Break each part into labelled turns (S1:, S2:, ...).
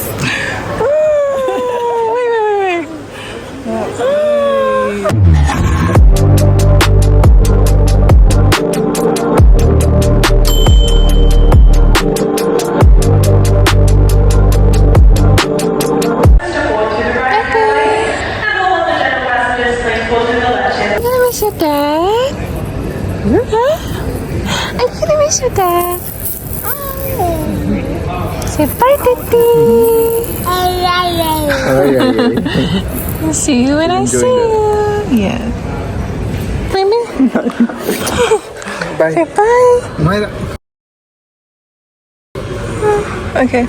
S1: Wait. Miss your dad? Huh? I really miss your dad. Say bye, Daddy. I'll see you when I see you. Yeah. Baby.
S2: Bye.
S1: Say bye.
S2: Mayra.
S1: Okay.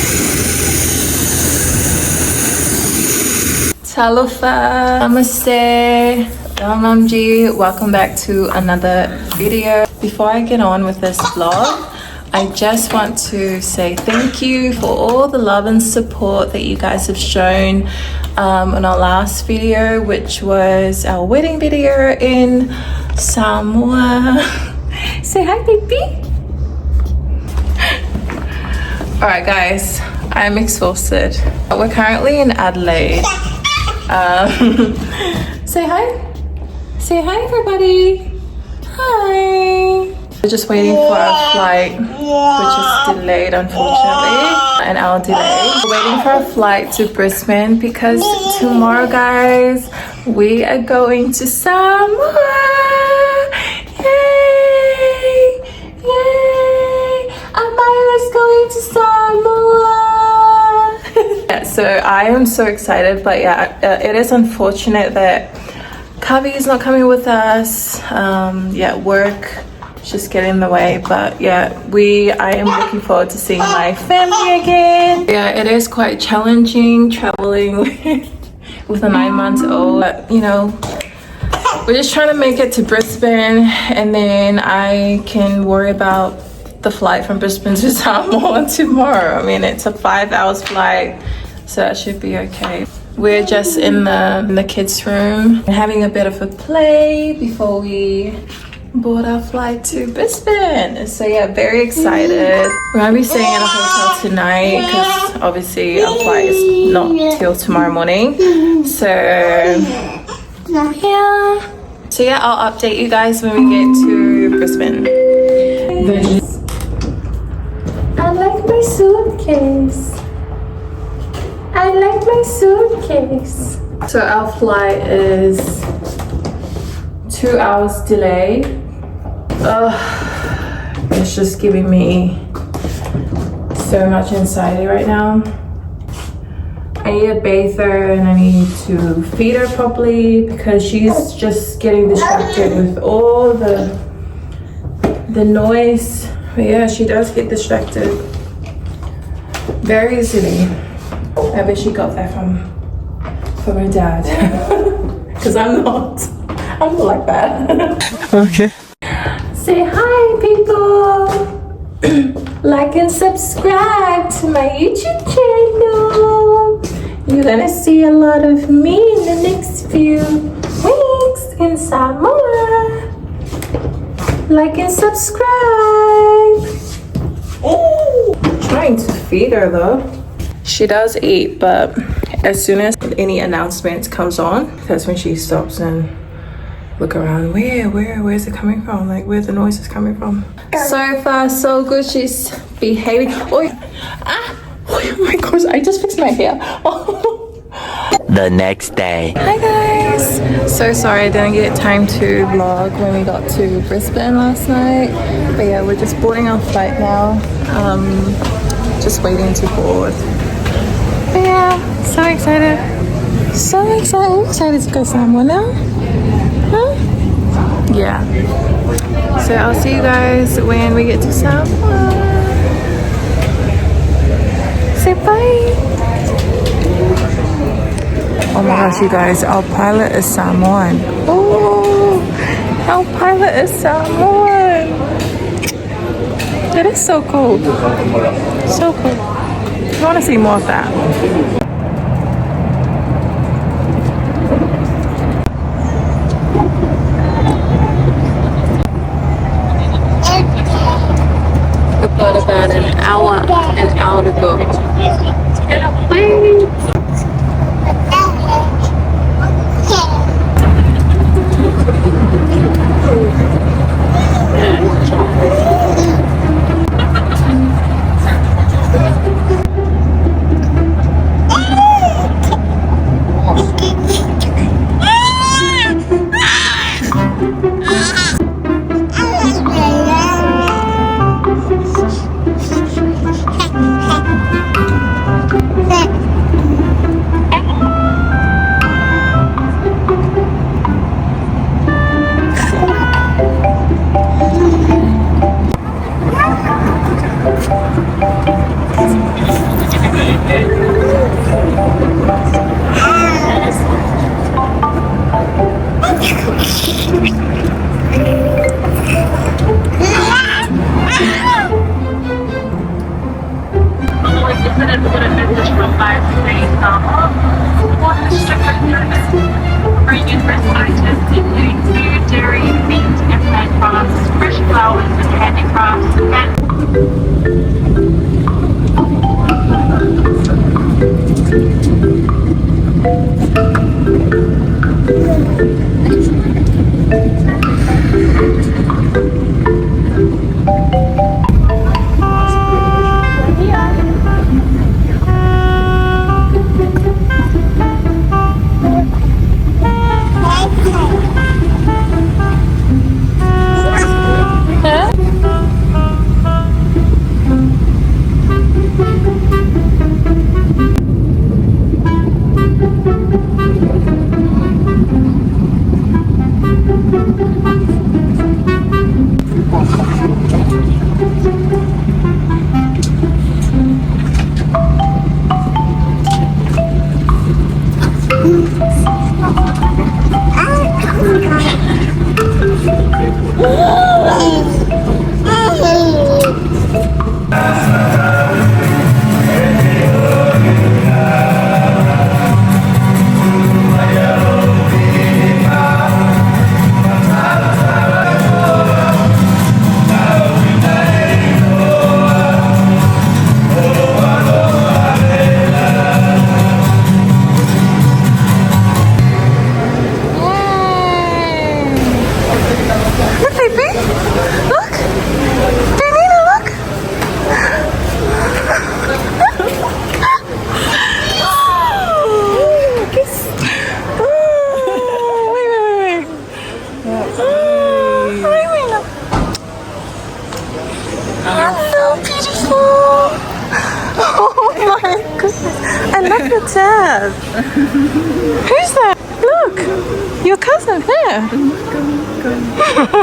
S1: Talofa. Namaste. Ramamji. Welcome back to another video. Before I get on with this vlog, I just want to say thank you for all the love and support that you guys have shown on our last video, which was our wedding video in Samoa. Say hi, baby. All right, guys, I'm exhausted. We're currently in Adelaide. Say hi. Say hi, everybody. Hi. We're just waiting for our flight, which is delayed, unfortunately, an hour delay. We're waiting for our flight to Brisbane because tomorrow, guys, we are going to Samoa. Yay! Yay! Amira's going to Samoa. Yeah, so I am so excited, but yeah, it is unfortunate that Kavi is not coming with us. Yeah, work just get in the way, but yeah, I am looking forward to seeing my family again. Yeah, it is quite challenging traveling with a 9-month-old, but you know, we're just trying to make it to Brisbane, and then I can worry about the flight from Brisbane to Samoa tomorrow. I mean, it's a 5 hours flight, so that should be okay. We're just in the kids' room having a bit of a play before we board our flight to Brisbane. So yeah, very excited. We're gonna be staying in a hotel tonight because obviously our flight is not till tomorrow morning. So yeah, I'll update you guys when we get to Brisbane. I like my suitcase. I like my suitcase. So our flight is 2 hours delayed. It's just giving me so much anxiety right now. I need to bathe her and I need to feed her properly because she's just getting distracted with all the noise. But yeah, she does get distracted very easily. I bet she got that from her dad. Because I'm not like that.
S2: Okay.
S1: Say hi, people. Like and subscribe to my YouTube channel. You're gonna see a lot of me in the next few weeks in Samoa. Like and subscribe. I'm trying to feed her though. She does eat, but as soon as any announcements comes on, that's when she stops and look around. Where's it coming from? Like, where's the noises coming from? So far, so good. She's behaving. Oh my gosh, I just fixed my hair.
S3: The next day.
S1: Hi guys. So sorry I didn't get time to vlog when we got to Brisbane last night. But yeah, we're just boarding our flight now. Just waiting to board. But yeah, so excited. So excited to go somewhere now. Huh? Yeah. So I'll see you guys when we get to Samoa. Say bye. Oh my gosh, you guys, our pilot is Samoan. Oh, our pilot is Samoan. That is so cool. So cool. I want to see more of that. We've got about an hour to go. Get up, please.
S2: Bringing fresh items including food, dairy, meat, and plant products, fresh flowers and handicrafts,
S1: Dad. Who's that? Look, your cousin here.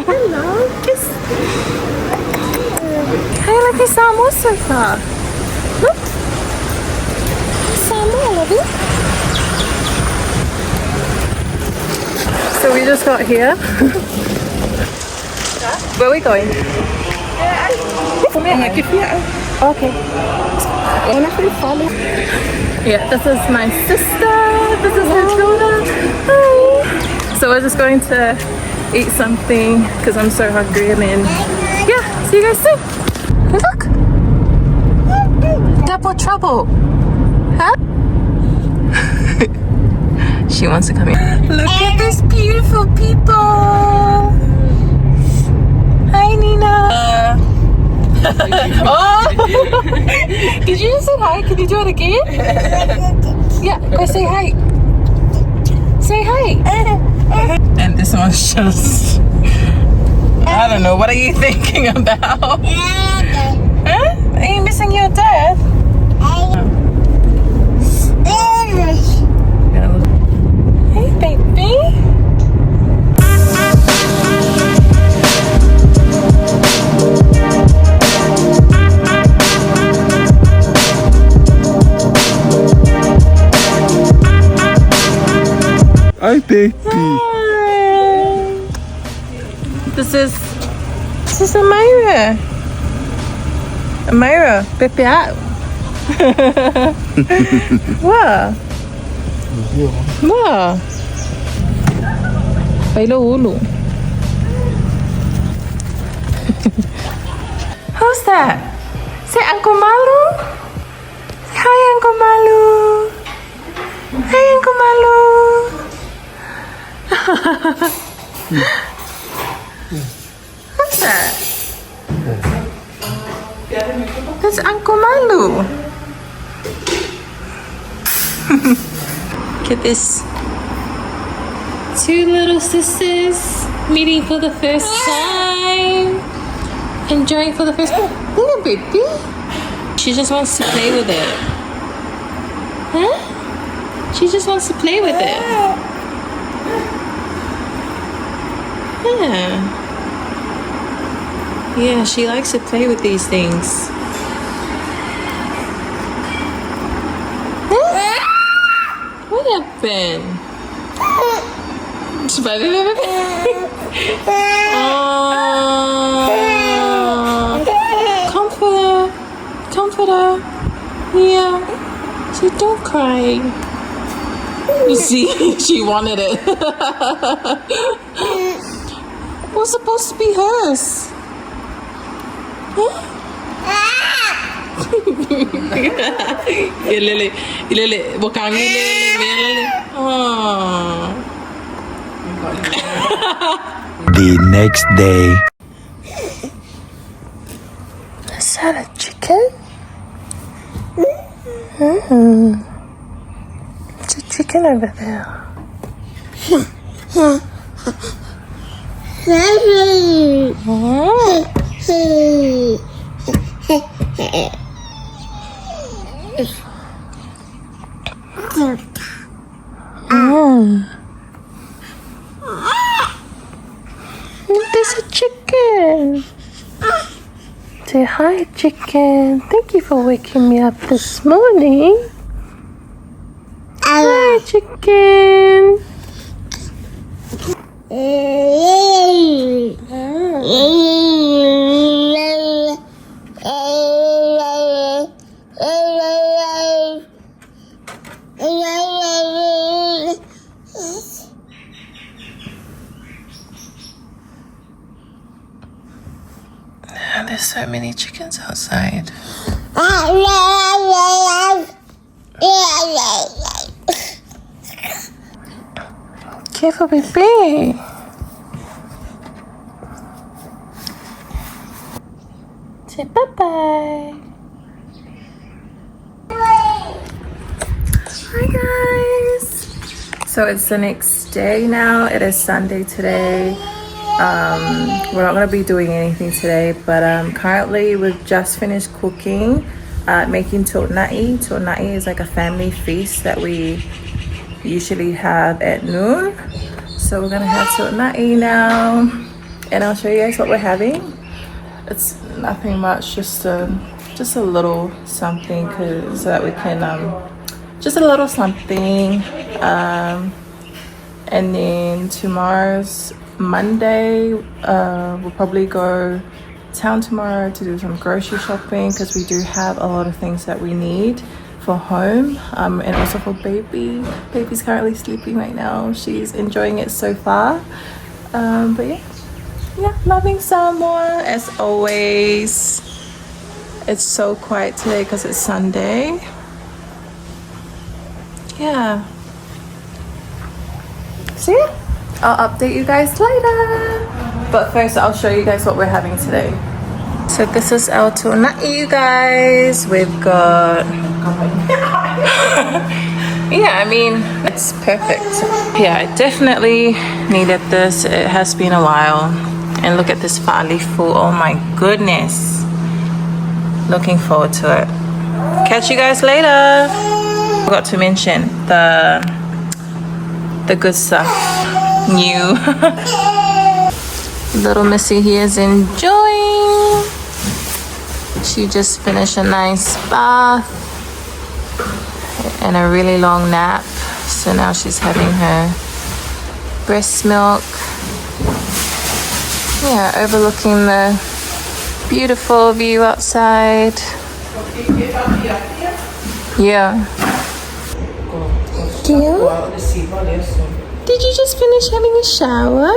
S1: Hello. Kiss. Hey, look at Samoa so far. Look. Samoa, love you. So we just got here. Where are we going? Okay. Yeah, this is my sister. This is her daughter. Hi. So we're just going to eat something because I'm so hungry, and then yeah, see you guys soon. Look, double trouble. Huh? She wants to come in. Look at these beautiful people. Hi, Nina. Oh! Did you just say hi? Can you do it again? Yeah, go say hi. Say hi. And this one's just... I don't know. What are you thinking about? Huh? Are you missing your dad? Hey, baby.
S4: Hi, baby.
S1: Hi. This is Amira. Amira, baby out. Wow. Wow. Bailo ulu. Who's that? Say Uncle Malu. Say hi, Uncle Malu. Hi, Uncle Malu. What's that? That's Uncle Malu. Look at this. Two little sisters meeting for the first time. Enjoying for the first time. Look at baby. She just wants to play with it. Huh? She just wants to play with it. Yeah. Yeah, she likes to play with these things. happened? Oh, comfort her. Yeah, so don't cry. You see, she wanted it. It was supposed to be hers. Huh? Lily, bukangi Lily. Oh.
S3: The next day.
S1: Is that a chicken? It's a chicken over there. There's a chicken. Say hi, chicken. Thank you for waking me up this morning. Hi, chicken. There's so many chickens outside. Careful, baby. Say bye-bye. Hi, guys. So it's the next day now. It is Sunday today. We're not going to be doing anything today, but currently we've just finished cooking, making totnai. Totnai is like a family feast that we usually have at noon. So we're gonna have totnai now, and I'll show you guys what we're having. It's nothing much, just a little something, so that we can just a little something. And then tomorrow's Monday, we'll probably go town tomorrow to do some grocery shopping, because we do have a lot of things that we need for home, and also for baby. Baby's currently sleeping right now. She's enjoying it so far. But yeah, loving Samoa as always. It's so quiet today because it's Sunday. Yeah. So yeah, I'll update you guys later. But first, I'll show you guys what we're having today. So this is our tonight, you guys. We've got yeah, I mean, it's perfect. Yeah, I definitely needed this. It has been a while. And look at this fali full. Oh my goodness. Looking forward to it. Catch you guys later. Forgot to mention the good stuff. New. Little Missy here is enjoying. She just finished a nice bath and a really long nap. So now she's having her breast milk. Yeah, overlooking the beautiful view outside. Yeah. Did you just finish having a shower?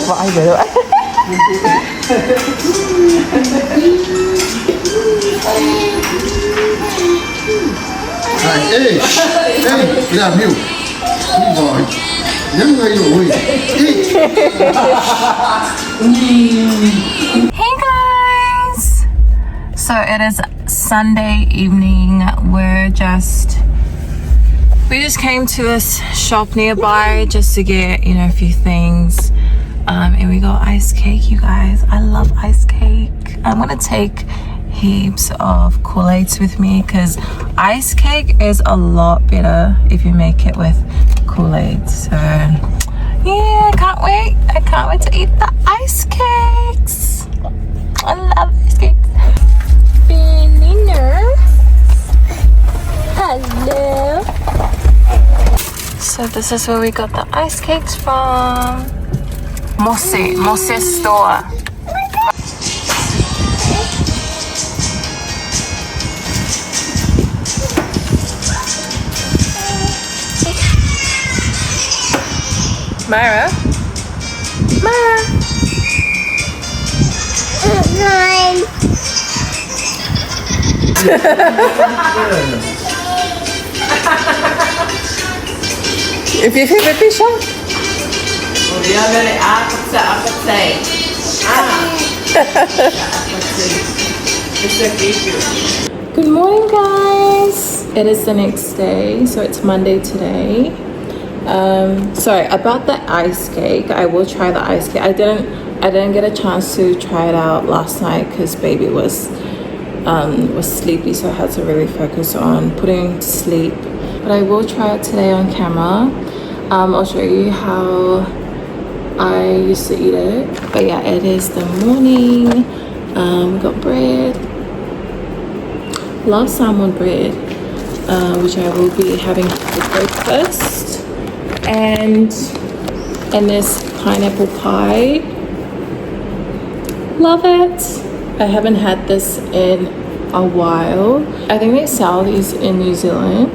S1: Vãi vậy đó.
S4: Ê, làm nhiều. Đi rồi. Nhắm ngay rồi.
S1: Hey guys! So it is Sunday evening. We just came to this shop nearby just to get, you know, a few things. And we got ice cake, you guys. I love ice cake. I'm gonna take heaps of Kool-Aids with me because ice cake is a lot better if you make it with Kool-Aid. So yeah, I can't wait. I can't wait to eat the ice cakes. I love ice cakes. Hello. So this is where we got the ice cakes from. Mose store. Myra? If you favorite fish shop? Good morning, guys. It is the next day, so it's Monday today. Sorry about the ice cake. I will try the ice cake. I didn't get a chance to try it out last night because baby was sleepy, so I had to really focus on putting him to sleep. But I will try it today on camera. I'll show you how I used to eat it. But yeah, it is the morning. We got bread. Love salmon bread, which I will be having for breakfast. And this pineapple pie. Love it. I haven't had this in a while. I think they sell these in New Zealand,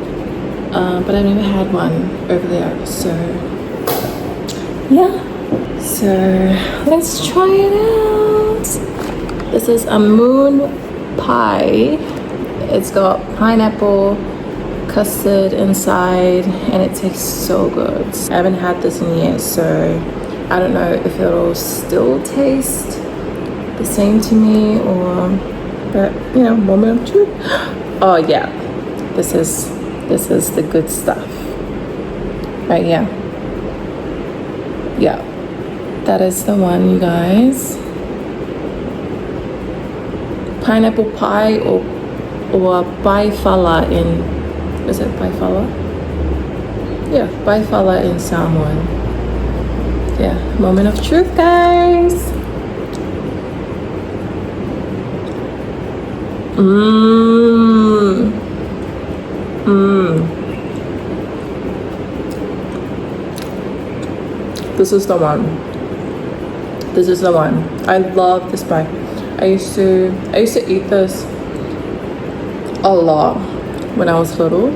S1: but I've never had one over there. So yeah, so let's try it out. This is a moon pie. It's got pineapple, custard inside, and it tastes so good. I haven't had this in years, so I don't know if it'll still taste the same to me, or, but you know, moment of truth. Oh yeah, this is the good stuff right here. Yeah, that is the one, you guys. Pineapple pie or baifala in, is it baifala? Yeah, baifala in Samoan. Yeah, moment of truth, guys. This is the one. This is the one. I love this pie. I used to eat this a lot when I was little.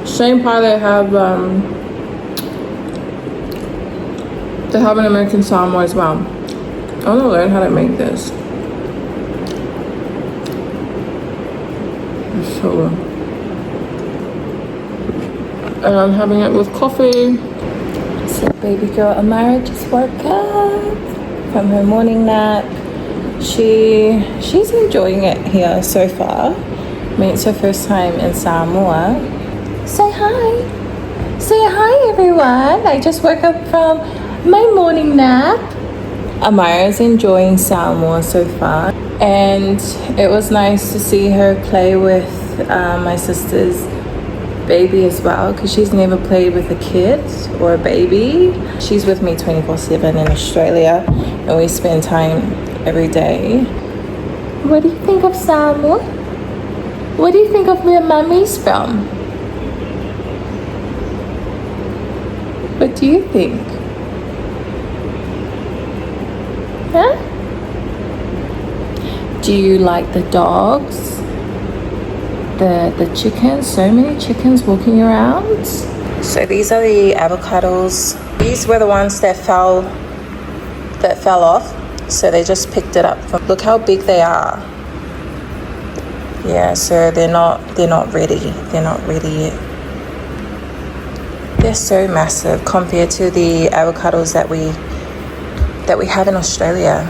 S1: Same pie they have in American Samoa as well. I want to learn how to make this. It's so good. And I'm having it with coffee. So baby girl Amara just woke up from her morning nap. She's enjoying it here so far. I mean, it's her first time in Samoa. Say hi. Say hi, everyone. I just woke up from my morning nap. Amara's enjoying Samoa so far. And it was nice to see her play with my sister's baby as well, because she's never played with a kid or a baby. She's with me 24/7 in Australia, and we spend time every day. What do you think of Samoa? What do you think of where Mummy's from? What do you think? Huh? Do you like the dogs? The chickens? So many chickens walking around. So these are the avocados. These were the ones that fell off. So they just picked it up. Look how big they are. Yeah, so they're not ready. They're not ready yet. They're so massive compared to the avocados that we that we have in Australia.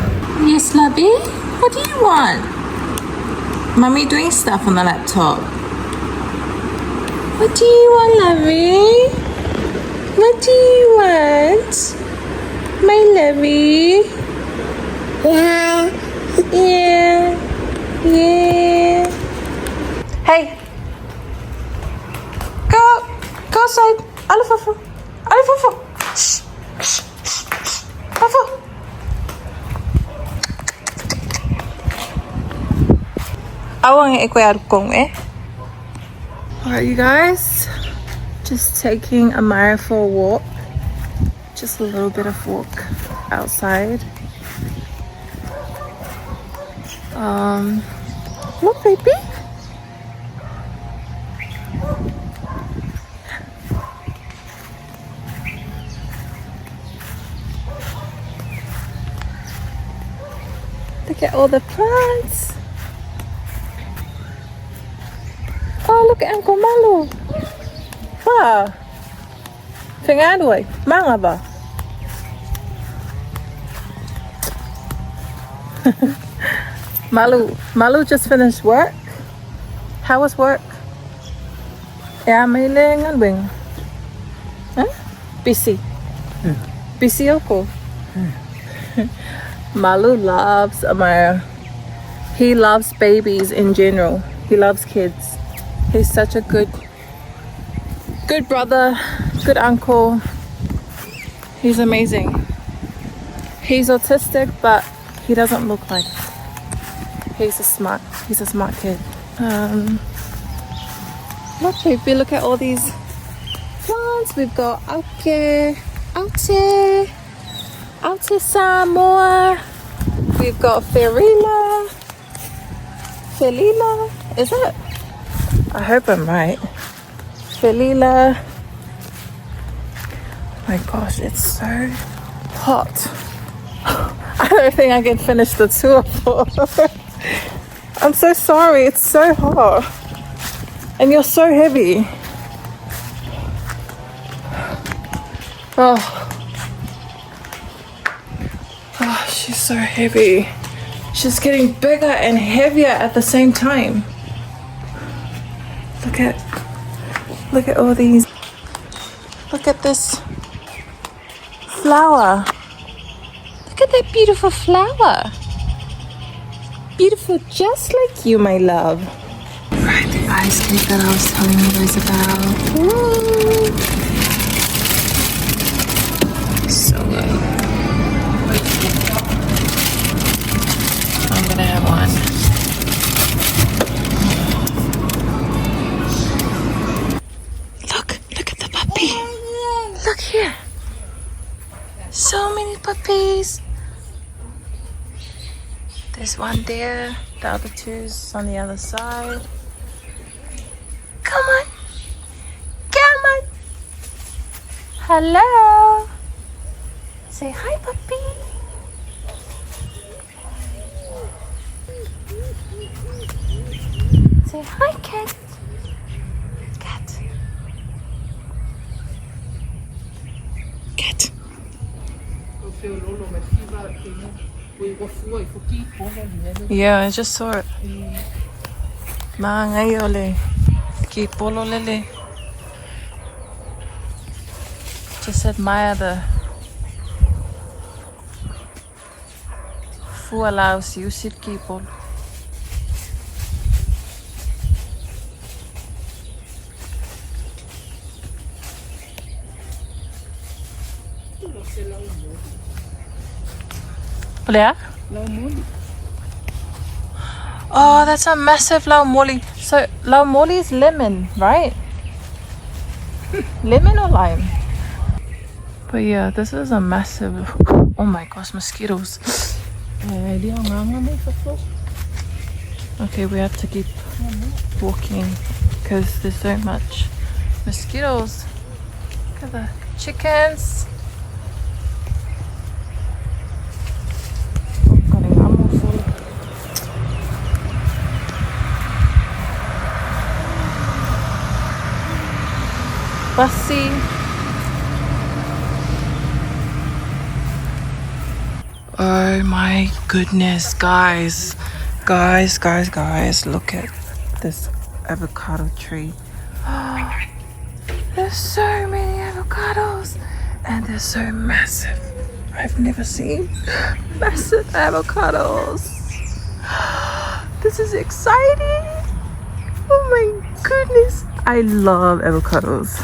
S1: Yes, lovey? What do you want? Mummy doing stuff on the laptop. What do you want, lovey? What do you want? My lovey? Yeah. Yeah. Yeah. Hey. Go outside. Alifufu. Alifufu. Shh. Shh. Shh. Alifufu. Alright, you guys, just taking Amara for a walk. Just a little bit of walk outside. Look, baby. Look at all the plants. Oh, look at Uncle Malu. Wow. Fingadoy. Mga ba? Malu just finished work. How was work? Yeah, may lengan wing. Huh? Busy. Busy ako. Malu loves Amara. He loves babies in general. He loves kids. He's such a good brother, good uncle. He's amazing. He's autistic, but he doesn't look like it. He's a smart kid. Look, baby, look at all these plants. We've got Aute Samoa. We've got Felila. Is it? I hope I'm right. Felila. My gosh, it's so hot. I don't think I can finish the tour. I'm so sorry, it's so hot. And you're so heavy. Oh, she's so heavy. She's getting bigger and heavier at the same time. Look at all these. Look at this flower. Look at that beautiful flower. Beautiful just like you, my love. Right, the ice cake that I was telling you guys about. Woo. So good. I'm gonna have one. Look at the puppy. Look here. So many puppies. There's one there. The other two's on the other side. Come on. Come on. Hello. Say hi, puppy. Say hi, cat. Cat. Cat. Yeah, I just saw it. Maangayole. Kipolo lele. Just admire the fualaus yusit kipol. Yeah? Oh, that's a massive laumoli. So laumoli is lemon, right? Lemon or lime? But yeah, this is a massive. Oh my gosh, mosquitoes. Okay, we have to keep walking because there's so much mosquitoes. Look at the chickens. Bussy. Oh my goodness, guys. Guys, look at this avocado tree. There's so many avocados and they're so massive. I've never seen massive avocados. This is exciting. Oh my goodness. I love avocados.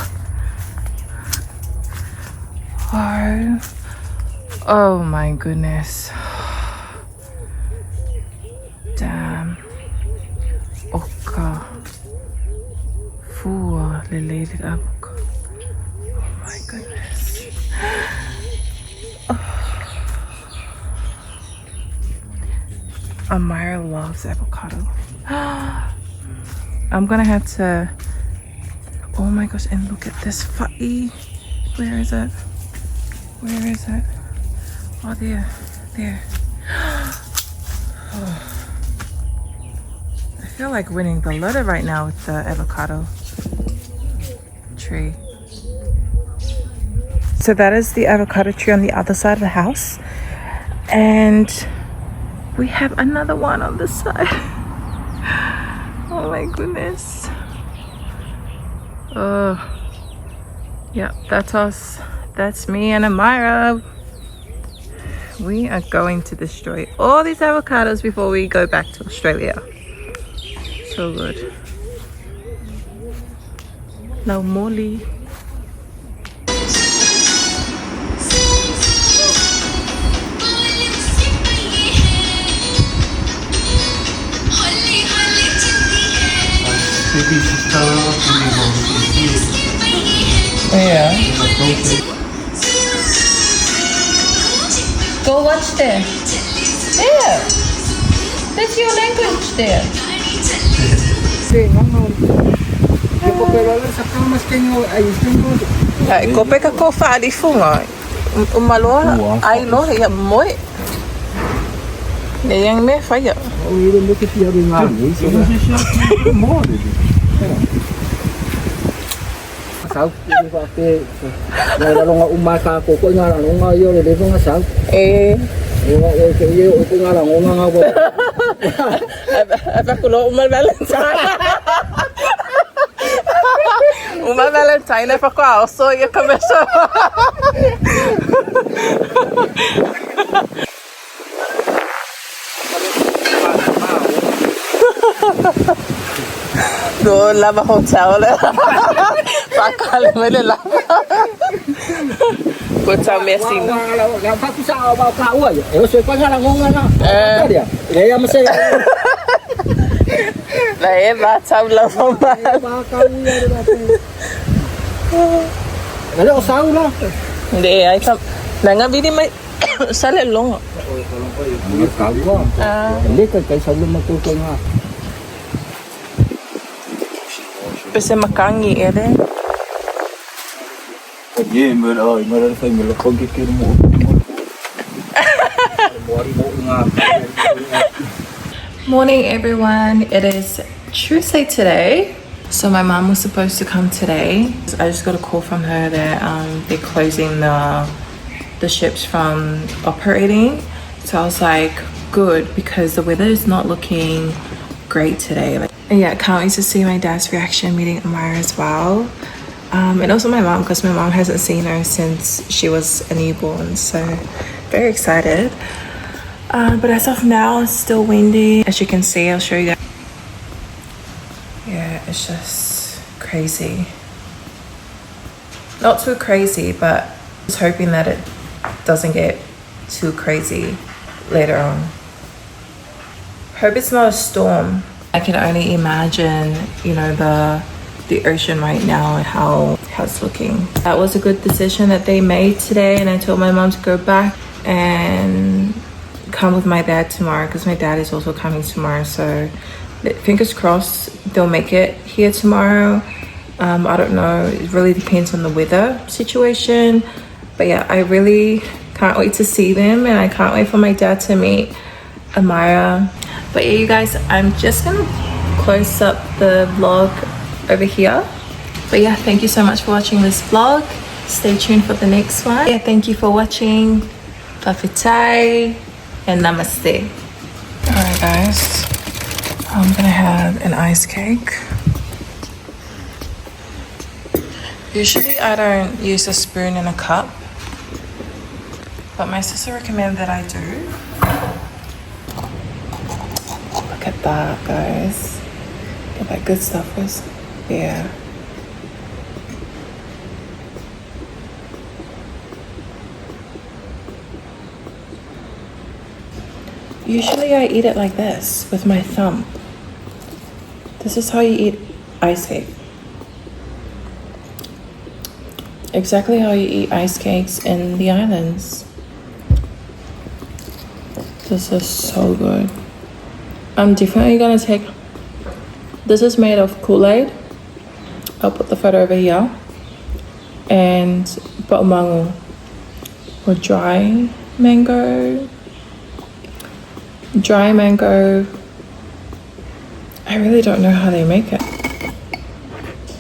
S1: Oh my goodness. Damn. Oka. Fua lelelit avocado. Oh my goodness. Amira loves avocado. I'm gonna have to. Oh my gosh, and look at this fa'i. Where is it? Where is it? Oh, there. Oh. I feel like winning the lotto right now with the avocado tree. So that is the avocado tree on the other side of the house. And we have another one on this side. Oh my goodness. Oh, yeah, that's us. That's me and Amira. We are going to destroy all these avocados before we go back to Australia. So good. Now Molly. Yeah. Go watch there. Yeah. That's your language there. Ko peka ko whaari funga. Umaloa ai lo ya moi. Ne yang me whaia.
S5: Sao đi qua kia rồi là nó umaka của cô nga là nó vô để phong sao rồi cái yêu cô nga là nó ngao bộ
S1: apa kulo umal Valentine. Umal Valentine pa ko also ya kameso. Do lava hotel le. Pakal mele lava. Hotel Messi.
S5: Là phát sao bao cao vậy? Ở xung quanh là ngon ngon. Dia. Để em sẽ
S1: Là em ba sao lava mà.
S5: bao cao như vậy. Nó sao đó.
S1: Để ai sao. Là nga bini mai sale long.
S5: Cao quá. Lấy cái sao mà tôi coi ha.
S1: Pese makangi ere.
S5: Yeah, mà phải mình là không cái mua.
S1: Morning everyone, it is Tuesday today. So my mom was supposed to come today. I just got a call from her that they're closing the ships from operating. So I was like, good, because the weather is not looking great today. And yeah, can't wait to see my dad's reaction meeting Amira as well. And also my mom, because my mom hasn't seen her since she was a newborn. So very excited. But as of now, it's still windy. As you can see, I'll show you guys. Yeah, it's just crazy. Not too crazy, but just hoping that it doesn't get too crazy later on. Hope it's not a storm. I can only imagine, you know, the ocean right now and how it's looking. That was a good decision that they made today, and I told my mom to go back and come with my dad tomorrow, because my dad is also coming tomorrow. So fingers crossed they'll make it here tomorrow. I don't know, it really depends on the weather situation, but yeah, I really can't wait to see them, and I can't wait for my dad to meet Amira. But yeah, you guys, I'm just gonna close up the vlog over here. But yeah, thank you so much for watching this vlog. Stay tuned for the next one. Yeah, thank you for watching. Papitai, and Namaste. Alright guys, I'm gonna have an ice cake. Usually I don't use a spoon in a cup, but my sister recommended that I do. Look at that, guys. Get that good stuff was there. Usually I eat it like this, with my thumb. This is how you eat ice cake. Exactly how you eat ice cakes in the islands. This is so good. I'm definitely gonna take, this is made of Kool-Aid. I'll put the photo over here. And ba'umango, or dry mango. I really don't know how they make it.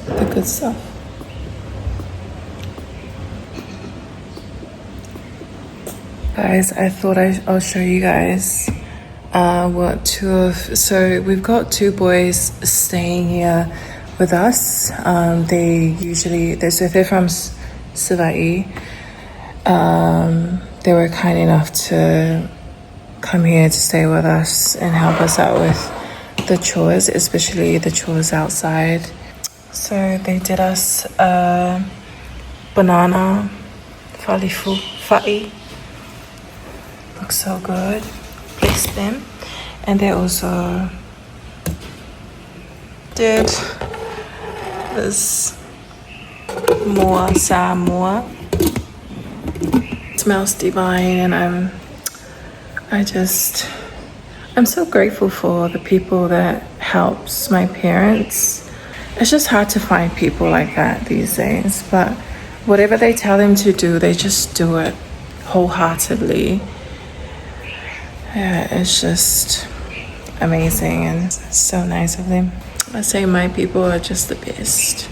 S1: The good stuff. Guys, I thought I'll show you guys so we've got two boys staying here with us. They're from Savai'i. They were kind enough to come here to stay with us and help us out with the chores, especially the chores outside. So they did us a banana fa'i. Looks so good. Placed them, and they also did this more SAMOA. It smells divine, and I'm so grateful for the people that helps my parents. It's just hard to find people like that these days, but whatever they tell them to do, they just do it wholeheartedly. Yeah, it's just amazing and so nice of them. I say my people are just the best.